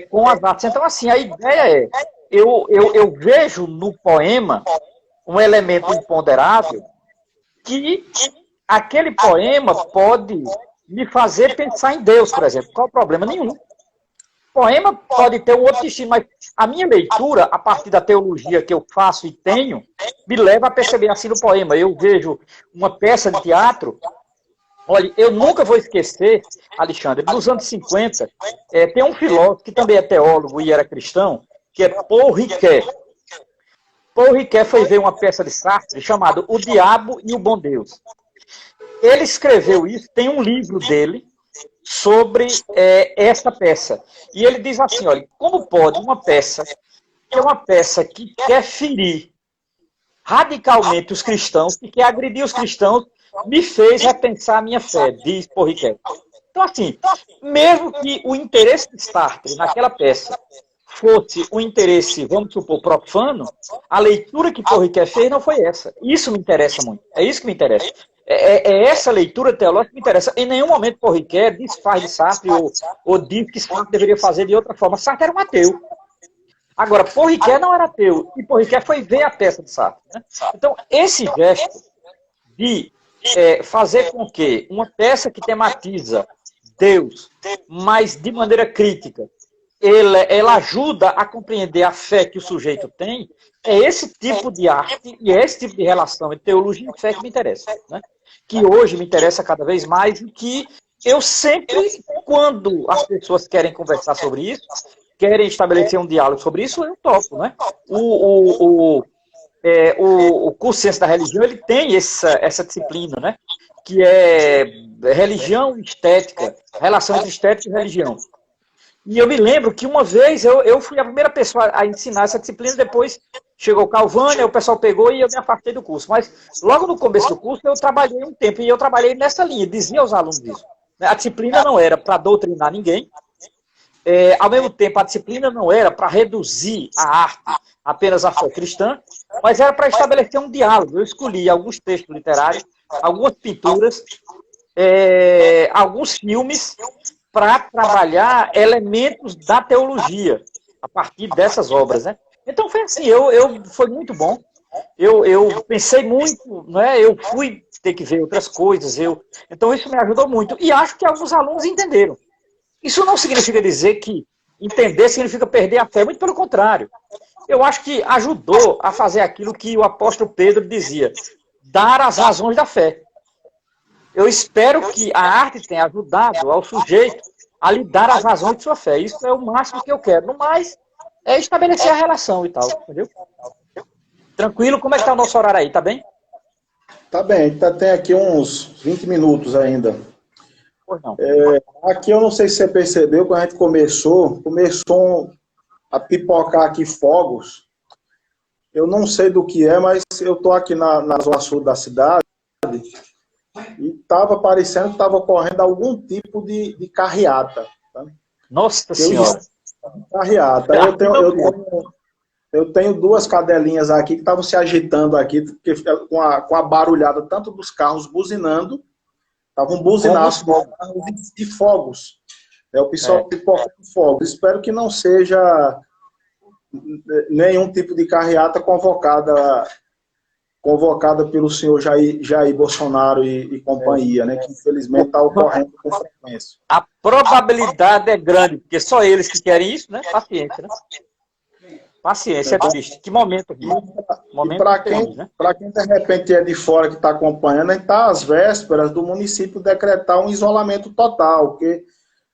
com as artes. Então, assim, a ideia é, eu vejo no poema um elemento imponderável que aquele poema pode me fazer pensar em Deus, por exemplo. Qual o problema? Nenhum. O poema pode ter um outro destino, mas a minha leitura, a partir da teologia que eu faço e tenho, me leva a perceber assim no poema. Eu vejo uma peça de teatro. Olha, eu nunca vou esquecer, Alexandre, nos anos 50, tem um filósofo que também é teólogo e era cristão, que é Paul Ricoeur. Paul Ricoeur foi ver uma peça de Sartre chamada O Diabo e o Bom Deus. Ele escreveu isso, tem um livro dele sobre essa peça. E ele diz assim, olha, como pode uma peça, que é uma peça que quer ferir radicalmente os cristãos, que quer agredir os cristãos, me fez repensar a minha fé, diz Paul Ricoeur. Então, assim, mesmo que o interesse de Sartre naquela peça fosse um interesse, vamos supor, profano, a leitura que Paul Ricoeur fez não foi essa. Isso me interessa muito. É isso que me interessa. É essa leitura teológica que me interessa. Em nenhum momento Paul Ricoeur desfaz de Sartre ou diz que Sartre deveria fazer de outra forma. Sartre era um ateu. Agora, Paul Ricoeur não era ateu. E Paul Ricoeur foi ver a peça de Sartre. Né? Então, esse gesto de fazer com que uma peça que tematiza Deus, mas de maneira crítica, ela ajuda a compreender a fé que o sujeito tem, é esse tipo de arte e é esse tipo de relação entre teologia e fé que me interessa. Né? Que hoje me interessa cada vez mais e que eu sempre, quando as pessoas querem conversar sobre isso, querem estabelecer um diálogo sobre isso, eu topo. Né? O curso Ciência da Religião, ele tem essa disciplina, né? Que é religião e estética, relação entre estética e religião. E eu me lembro que uma vez eu fui a primeira pessoa a ensinar essa disciplina, depois chegou o Calvani, aí o pessoal pegou e eu me afastei do curso. Mas logo no começo do curso eu trabalhei um tempo, e eu trabalhei nessa linha, dizia aos alunos isso. A disciplina não era para doutrinar ninguém, ao mesmo tempo a disciplina não era para reduzir a arte apenas à fé cristã, mas era para estabelecer um diálogo. Eu escolhi alguns textos literários, algumas pinturas, alguns filmes, para trabalhar elementos da teologia a partir dessas obras. Né? Então foi assim, foi muito bom. Eu pensei muito, né? Eu fui ter que ver outras coisas, então isso me ajudou muito. E acho que alguns alunos entenderam. Isso não significa dizer que entender significa perder a fé, muito pelo contrário. Eu acho que ajudou a fazer aquilo que o apóstolo Pedro dizia, dar as razões da fé. Eu espero que a arte tenha ajudado ao sujeito a lhe dar as razões de sua fé. Isso é o máximo que eu quero. No mais, é estabelecer a relação e tal. Entendeu? Tranquilo? Como é que está o nosso horário aí? Tá bem? Tá bem. Tem aqui uns 20 minutos ainda. Pois não. Aqui eu não sei se você percebeu, quando a gente começou a pipocar aqui fogos. Eu não sei do que é, mas eu tô aqui na zona sul da cidade e estava parecendo que estava ocorrendo algum tipo de carreata. Tá? Nossa Senhora! Carreata. Eu tenho duas cadelinhas aqui que estavam se agitando aqui, porque com a barulhada tanto dos carros buzinando, estavam buzinaços e fogos. O pessoal pipocando fogos. Espero que não seja nenhum tipo de carreata convocada pelo senhor Jair Bolsonaro e companhia, né, que infelizmente está ocorrendo com frequência. A probabilidade é grande, porque só eles que querem isso, né? Paciência, né? Paciência, é triste. Que momento aqui. E para quem de repente é de fora que está acompanhando, está às vésperas do município decretar um isolamento total, porque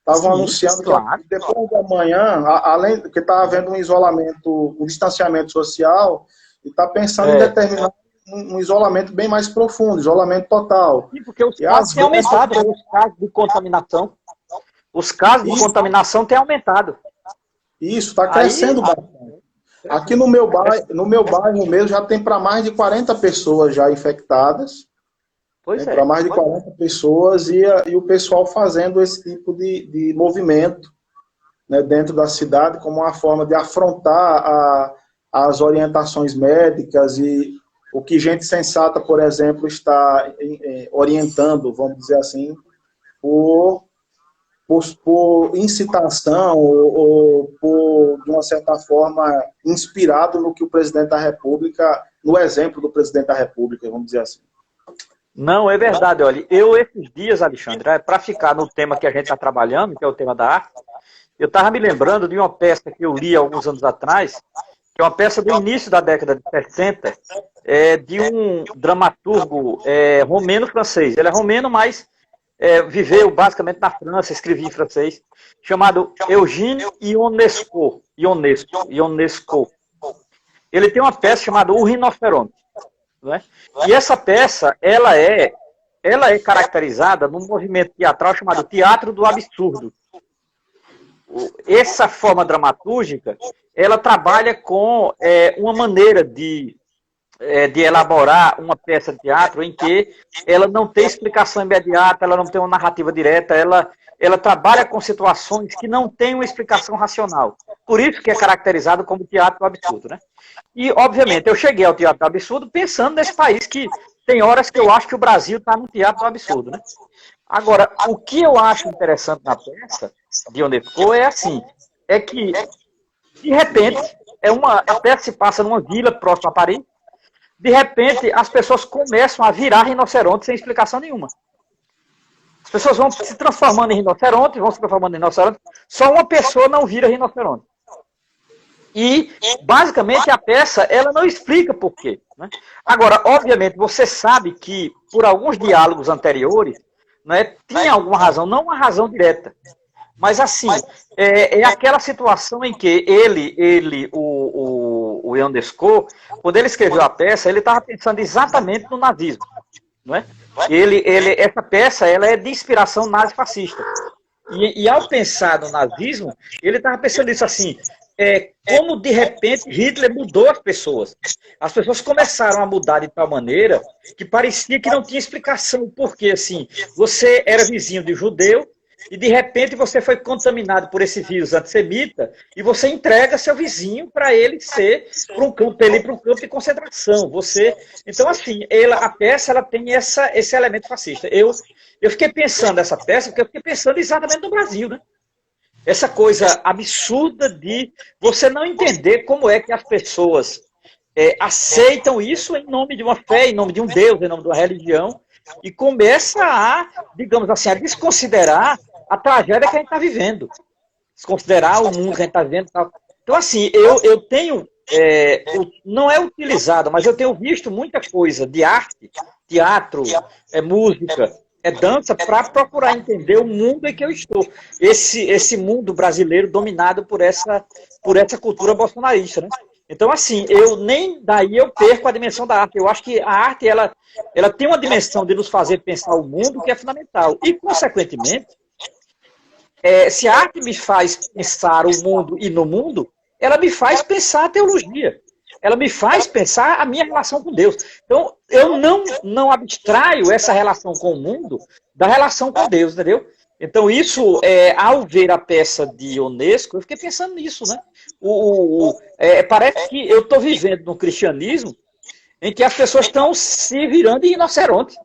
estavam anunciando que depois de amanhã, além que está havendo um isolamento, um distanciamento social, e está pensando em determinar um isolamento bem mais profundo, isolamento total. Sim, porque os casos têm aumentado, os casos de contaminação. Os casos de contaminação têm aumentado. Isso, está crescendo bastante. Aqui no meu bairro mesmo já tem para mais de 40 pessoas já infectadas. Pois para mais de 40 pessoas e o pessoal fazendo esse tipo de movimento, né, dentro da cidade como uma forma de afrontar as orientações médicas e o que gente sensata, por exemplo, está orientando, vamos dizer assim, por incitação ou por, de uma certa forma, inspirado no que o presidente da República, no exemplo do presidente da República, vamos dizer assim. Não, é verdade. Olha, esses dias, Alexandre, para ficar no tema que a gente está trabalhando, que é o tema da arte, eu estava me lembrando de uma peça que eu li alguns anos atrás, que é uma peça do início da década de 60, de um dramaturgo romeno-francês. Ele é romeno, mas viveu basicamente na França, escrevia em francês, chamado Eugène Ionesco. Ele tem uma peça chamada O Rinoceronte. Né? E essa peça, ela é caracterizada num movimento teatral chamado Teatro do Absurdo. Essa forma dramatúrgica, ela trabalha com uma maneira de elaborar uma peça de teatro em que ela não tem explicação imediata, ela não tem uma narrativa direta, ela trabalha com situações que não têm uma explicação racional. Por isso que é caracterizado como teatro do absurdo, né? E, obviamente, eu cheguei ao teatro do absurdo pensando nesse país que tem horas que eu acho que o Brasil está no teatro do absurdo, né? Agora, o que eu acho interessante na peça de Ionesco é que, de repente, a peça se passa numa vila próxima a Paris. De repente, as pessoas começam a virar rinoceronte sem explicação nenhuma. As pessoas vão se transformando em rinoceronte, só uma pessoa não vira rinoceronte. E, basicamente, a peça, ela não explica por quê. Né? Agora, obviamente, você sabe que, por alguns diálogos anteriores, né, tinha alguma razão, não uma razão direta. Mas, assim, é aquela situação em que o Ionesco, quando ele escreveu a peça, ele estava pensando exatamente no nazismo. Não é? Essa peça ela é de inspiração nazi-fascista. E ao pensar no nazismo, ele estava pensando isso assim, como de repente Hitler mudou as pessoas. As pessoas começaram a mudar de tal maneira que parecia que não tinha explicação. Porque assim, você era vizinho de judeu, e de repente você foi contaminado por esse vírus antissemita e você entrega seu vizinho para ele ir para um campo de concentração. Então, assim, a peça ela tem esse elemento fascista. Eu fiquei pensando nessa peça porque eu fiquei pensando exatamente no Brasil, né? Essa coisa absurda de você não entender como é que as pessoas aceitam isso em nome de uma fé, em nome de um Deus, em nome de uma religião, e começa digamos assim, a desconsiderar a tragédia que a gente está vivendo. Desconsiderar o mundo que a gente está vivendo. Tal. Então, assim, eu tenho, não é utilizado, mas eu tenho visto muita coisa de arte, teatro, música, dança, para procurar entender o mundo em que eu estou. Esse mundo brasileiro dominado por essa cultura bolsonarista, né? Então, assim, nem daí eu perco a dimensão da arte. Eu acho que a arte, ela tem uma dimensão de nos fazer pensar o mundo que é fundamental. E, consequentemente, se a arte me faz pensar o mundo e no mundo, ela me faz pensar a teologia. Ela me faz pensar a minha relação com Deus. Então, eu não abstraio essa relação com o mundo da relação com Deus, entendeu? Então, isso, ao ver a peça de Ionesco, eu fiquei pensando nisso, né? Parece que eu estou vivendo no cristianismo em que as pessoas estão se virando de rinoceronte.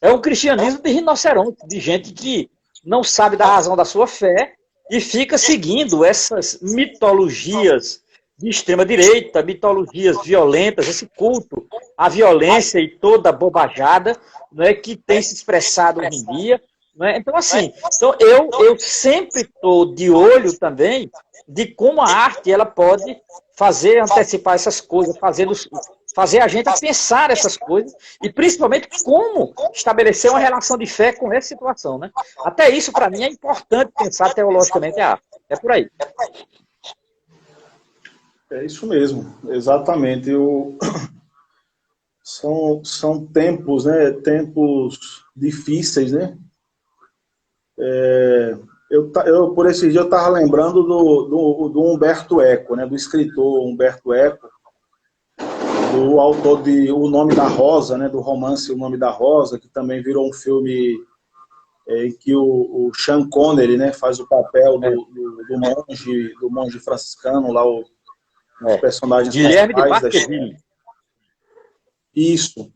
É um cristianismo de rinoceronte, de gente que não sabe da razão da sua fé e fica seguindo essas mitologias de extrema-direita, mitologias violentas, esse culto à violência e toda a bobajada, né, que tem se expressado hoje em dia. Né? Então, assim, eu sempre estou de olho também de como a arte ela pode fazer antecipar essas coisas, fazer a gente pensar essas coisas e principalmente como estabelecer uma relação de fé com essa situação, né? Até isso, para mim, é importante pensar teologicamente a arte. É por aí. É isso mesmo, exatamente. São tempos, né? Tempos difíceis, né? Por esse dia, eu estava lembrando do Humberto Eco, né? Do escritor Humberto Eco, do autor de O Nome da Rosa, né? Do romance O Nome da Rosa, que também virou um filme em que o Sean Connery, né? Faz o papel do monge franciscano, lá os personagens Guilherme de principais da Baskerville. Isso.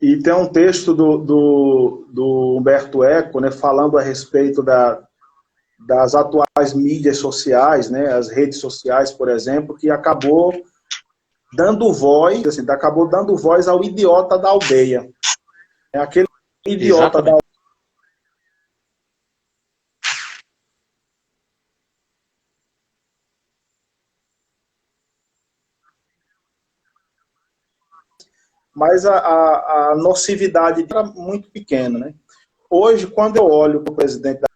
E tem um texto do Humberto Eco, né, falando a respeito das atuais mídias sociais, né, as redes sociais, por exemplo, que acabou dando voz ao idiota da aldeia. É aquele idiota da aldeia. Mas a nocividade era muito pequena, né? Hoje, quando eu olho para o presidente da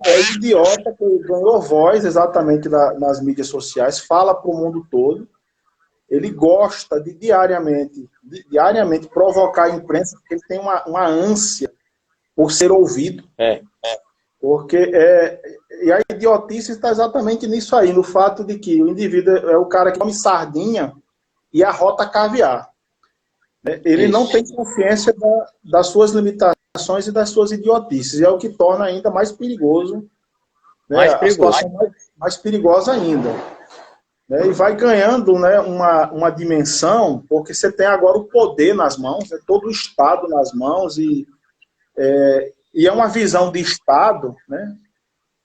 é idiota que ganhou voz exatamente nas mídias sociais, fala para o mundo todo. Ele gosta de diariamente provocar a imprensa, porque ele tem uma ânsia por ser ouvido. Porque e a idiotice está exatamente nisso aí, no fato de que o indivíduo é o cara que come sardinha e arrota caviar. Ele não tem consciência das suas limitações e das suas idiotices. E é o que torna ainda mais perigoso, né, a situação mais perigosa ainda. E vai ganhando, né, uma dimensão, porque você tem agora o poder nas mãos, todo o Estado nas mãos, e é uma visão de Estado, né,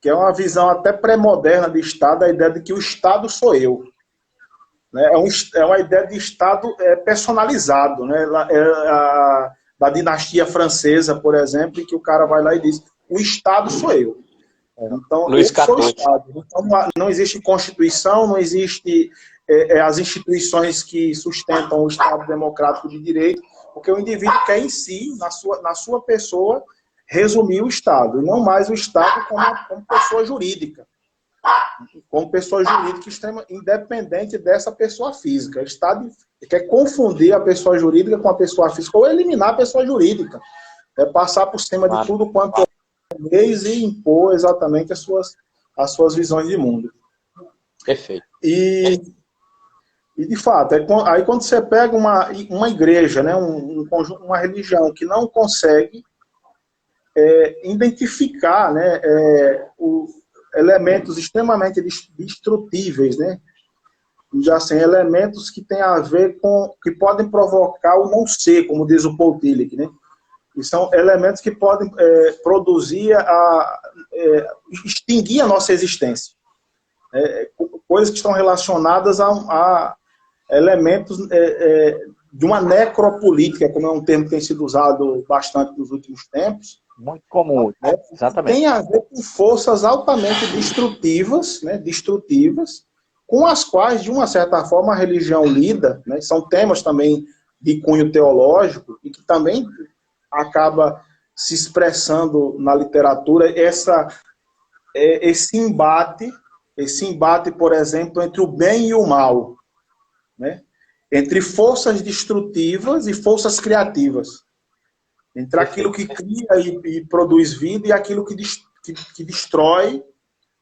que é uma visão até pré-moderna de Estado, a ideia de que o Estado sou eu. É uma ideia de Estado personalizado, né? Da dinastia francesa, por exemplo, em que o cara vai lá e diz: o Estado sou eu. Então, eu sou o Estado. Então, não existe Constituição, não existe as instituições que sustentam o Estado democrático de direito, porque o indivíduo quer em si, na sua pessoa, resumir o Estado, e não mais o Estado como pessoa jurídica. Como pessoa jurídica independente dessa pessoa física. O Estado quer confundir a pessoa jurídica com a pessoa física, ou eliminar a pessoa jurídica. Passar por cima de tudo quanto é leis e impor exatamente as suas visões de mundo. Perfeito. E de fato, aí quando você pega uma igreja, né, uma religião que não consegue identificar, né, elementos extremamente destrutíveis, né? Já assim, elementos que têm a ver que podem provocar o não ser, como diz o Paul Tillich, né? E são elementos que podem produzir, extinguir a nossa existência. Coisas que estão relacionadas a elementos de uma necropolítica, como é um termo que tem sido usado bastante nos últimos tempos. Muito comum, né? Exatamente. Tem a ver com forças altamente destrutivas, né, com as quais, de uma certa forma, a religião lida, né, são temas também de cunho teológico, e que também acaba se expressando na literatura esse embate, por exemplo, entre o bem e o mal, né, entre forças destrutivas e forças criativas. Entre aquilo que cria e produz vida e aquilo que destrói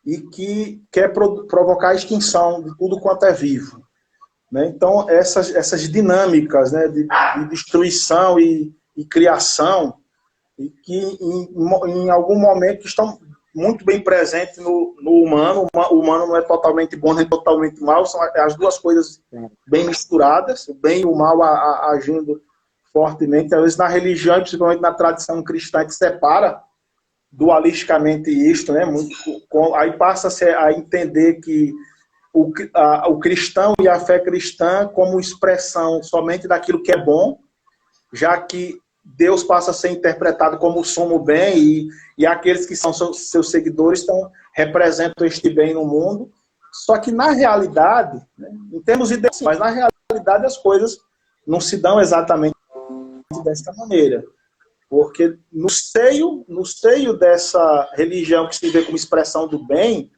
e que quer provocar a extinção de tudo quanto é vivo. né? Então, essas dinâmicas, né, de destruição e criação, e que em algum momento estão muito bem presentes no humano. O humano não é totalmente bom nem totalmente mal, são as duas coisas bem misturadas, o bem e o mal agindo fortemente. Às vezes na religião, principalmente na tradição cristã, que separa dualisticamente isto, né? Aí passa-se a entender que o cristão e a fé cristã como expressão somente daquilo que é bom, já que Deus passa a ser interpretado como o sumo bem, e aqueles que são seus seguidores representam este bem no mundo. Só que na realidade, né, em termos ideais, mas na realidade as coisas não se dão exatamente dessa maneira. Porque no seio dessa religião que se vê como expressão do bem,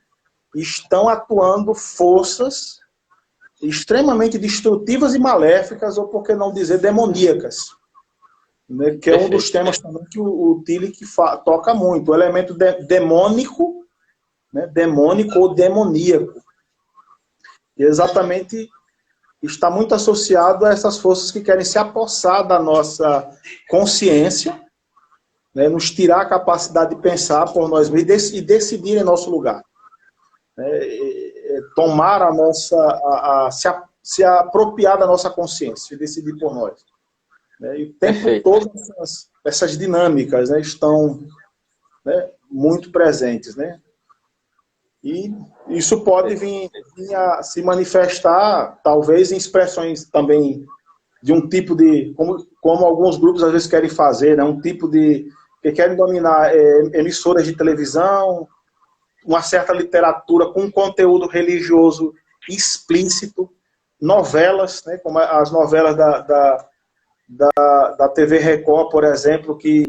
estão atuando forças extremamente destrutivas e maléficas, ou por que não dizer demoníacas, né? Que é um dos temas também que o Tillich toca muito, o elemento demônico, né? Demônico ou demoníaco. E exatamente está muito associado a essas forças que querem se apossar da nossa consciência, né? Nos tirar a capacidade de pensar por nós mesmos e decidir em nosso lugar. Tomar a nossa, se apropriar da nossa consciência e decidir por nós. E o tempo todo essas dinâmicas, né, estão, né, muito presentes, né? E isso pode vir a se manifestar, talvez, em expressões também de um tipo de, como alguns grupos às vezes querem fazer, né, um tipo de, que querem dominar emissoras de televisão, uma certa literatura com conteúdo religioso explícito, novelas, né, como as novelas da TV Record, por exemplo, que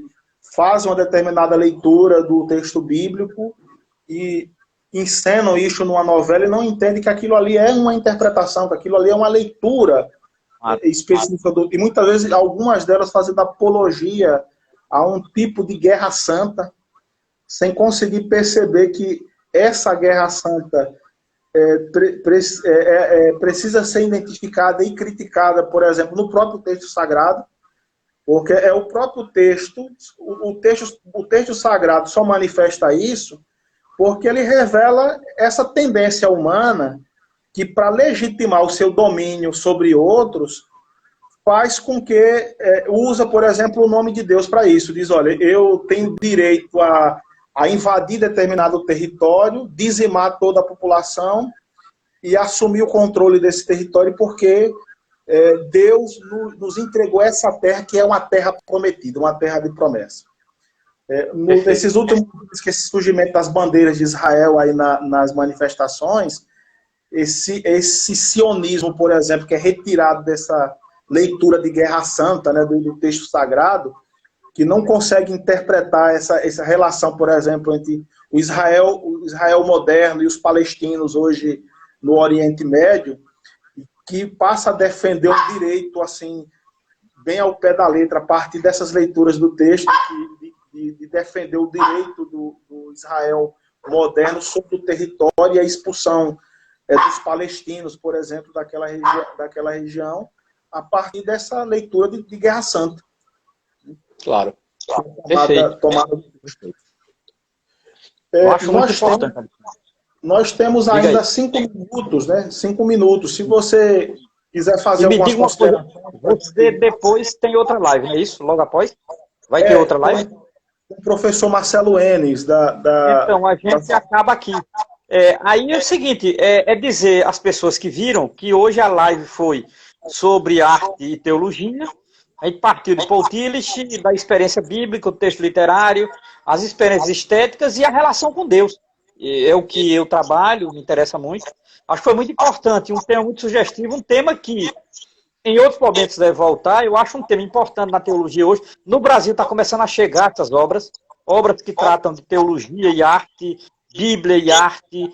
fazem uma determinada leitura do texto bíblico e encenam isso numa novela e não entendem que aquilo ali é uma interpretação, que aquilo ali é uma leitura específica. E muitas vezes, algumas delas fazendo apologia a um tipo de guerra santa, sem conseguir perceber que essa guerra santa precisa ser identificada e criticada, por exemplo, no próprio texto sagrado, porque é o próprio texto, o texto sagrado só manifesta isso porque ele revela essa tendência humana que, para legitimar o seu domínio sobre outros, faz com que usa, por exemplo, o nome de Deus para isso. Diz, olha, eu tenho direito a invadir determinado território, dizimar toda a população e assumir o controle desse território, porque Deus nos entregou essa terra, que é uma terra prometida, uma terra de promessa. Nesses últimos dias, que esse surgimento das bandeiras de Israel aí nas manifestações, esse sionismo, por exemplo, que é retirado dessa leitura de guerra santa, né, do texto sagrado, que não consegue interpretar essa relação, por exemplo, entre o Israel moderno e os palestinos hoje no Oriente Médio, que passa a defender o direito, assim, bem ao pé da letra, a partir dessas leituras do texto, de defender o direito do Israel moderno sobre o território e a expulsão dos palestinos, por exemplo, daquela região, a partir dessa leitura de guerra santa. Claro. Tomada. Eu acho muito importante. Nós temos ainda 5 minutos, né? 5 minutos. Se você quiser fazer algumas considerações... Você depois tem outra live, não é isso? Logo após? Vai ter outra live? O professor Marcelo Enes, Então, a gente acaba aqui. Aí é o seguinte, dizer às pessoas que viram que hoje a live foi sobre arte e teologia. A gente partiu de Paul Tillich, da experiência bíblica, o texto literário, as experiências estéticas e a relação com Deus. É o que eu trabalho, me interessa muito. Acho que foi muito importante, um tema muito sugestivo, um tema que em outros momentos deve voltar. Eu acho um tema importante na teologia hoje. No Brasil está começando a chegar essas obras que tratam de teologia e arte, Bíblia e arte,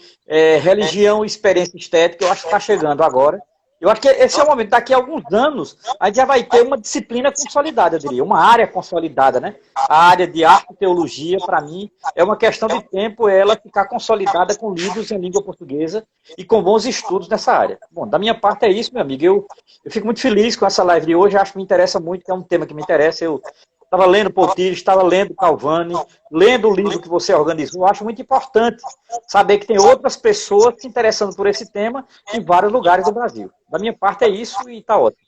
religião e experiência estética. Eu acho que está chegando agora. Eu acho que esse é o momento. Daqui a alguns anos, a gente já vai ter uma disciplina consolidada, eu diria, uma área consolidada, né? A área de arte e teologia, para mim, é uma questão de tempo ela ficar consolidada com livros em língua portuguesa e com bons estudos nessa área. Bom, da minha parte é isso, meu amigo. Eu fico muito feliz com essa live de hoje, acho que me interessa muito, que é um tema que me interessa. Eu estava lendo Potires, estava lendo Calvani, lendo o livro que você organizou. Eu acho muito importante saber que tem outras pessoas se interessando por esse tema em vários lugares do Brasil. Da minha parte é isso e está ótimo.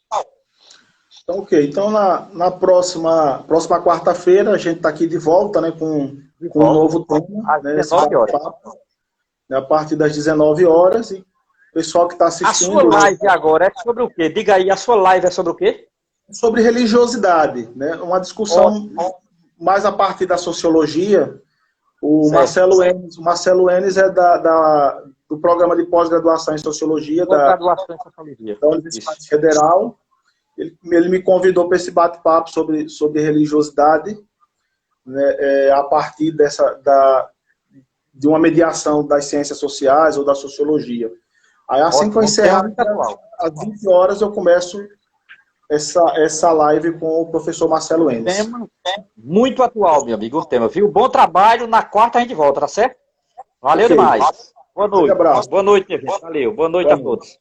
Então, ok. Então, na próxima quarta-feira, a gente está aqui de volta, né, com um novo tema. Às 19 horas. A partir das 19 horas. E o pessoal que está assistindo... A sua live agora é sobre o quê? Diga aí, a sua live é sobre o quê? Sobre religiosidade, né? Uma discussão mais a partir da sociologia. O Marcelo Enes é do programa de pós-graduação em sociologia da Universidade Federal. Ele me convidou para esse bate-papo sobre religiosidade, né, a partir de uma mediação das ciências sociais ou da sociologia. Aí, assim que eu encerrar, às 20 horas, eu começo essa live com o professor Marcelo Enes. Tema muito atual, meu amigo, o tema, viu? Bom trabalho, na quarta a gente volta, tá certo? Valeu demais. Boa noite. Boa noite, minha gente. Valeu. Boa noite a todos.